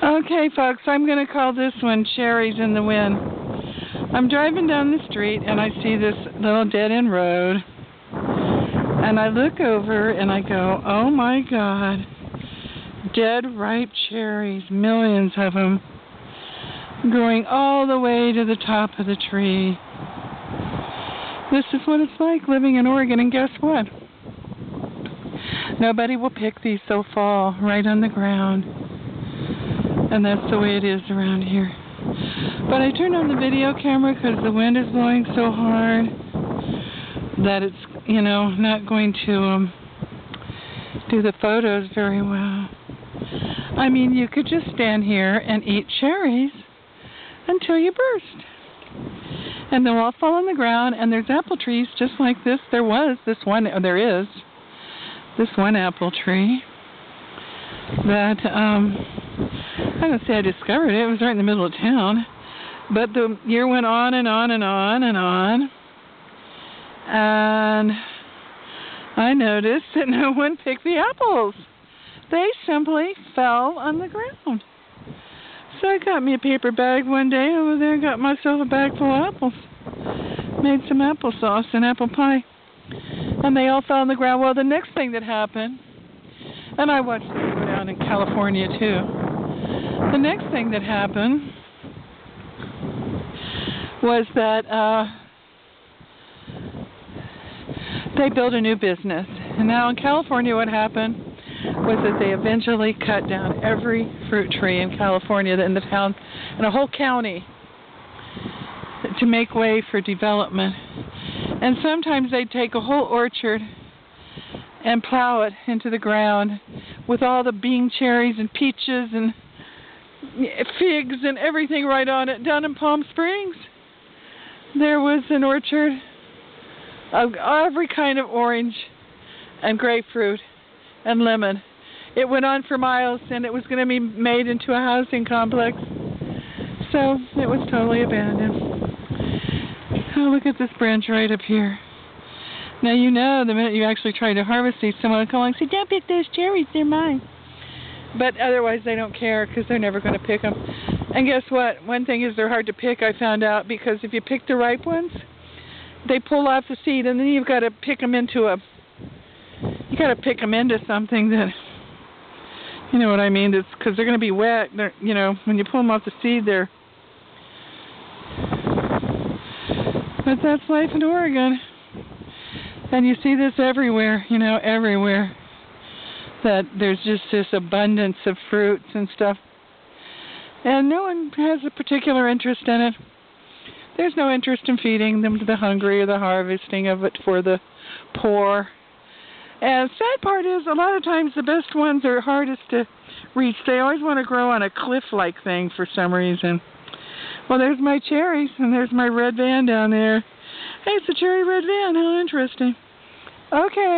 Okay, folks, I'm going to call this one Cherries in the Wind. I'm driving down the street and I see this little dead-end road. And I look over and I go, oh my God, dead ripe cherries, millions of them, growing all the way to the top of the tree. This is what it's like living in Oregon, and guess what? Nobody will pick these, they'll fall right on the ground. And that's the way it is around here. But I turned on the video camera because the wind is blowing so hard that it's, not going to do the photos very well. I mean, you could just stand here and eat cherries until you burst. And they'll all fall on the ground, and there's apple trees just like this. There is this one apple tree that, I don't say I discovered it. It was right in the middle of town. But the year went on and on and on and on. And I noticed that no one picked the apples. They simply fell on the ground. So I got me a paper bag one day over there and got myself a bag full of apples. Made some applesauce and apple pie. And they all fell on the ground. Well, the next thing that happened, and I watched this go down in California too. The next thing that happened was that they built a new business. And now in California what happened was that they eventually cut down every fruit tree in California, in the town, in a whole county, to make way for development. And sometimes they'd take a whole orchard and plow it into the ground with all the bean cherries and peaches and figs and everything right on it. Down in Palm Springs, there was an orchard of every kind of orange and grapefruit and lemon. It went on for miles, and it was going to be made into a housing complex. So it was totally abandoned. Oh, look at this branch right up here. Now, the minute you actually try to harvest these, someone will come along and say, don't pick those cherries, they're mine. But otherwise, they don't care because they're never going to pick them. And guess what? One thing is they're hard to pick, I found out, because if you pick the ripe ones, they pull off the seed, and then you've got to pick them into something that, you know what I mean? It's because they're going to be wet. They're, when you pull them off the seed, But that's life in Oregon. And you see this everywhere, everywhere. That there's just this abundance of fruits and stuff. And no one has a particular interest in it. There's no interest in feeding them to the hungry or the harvesting of it for the poor. And the sad part is, a lot of times the best ones are hardest to reach. They always want to grow on a cliff-like thing for some reason. Well, there's my cherries, and there's my red van down there. Hey, it's a cherry red van. How interesting. Okay.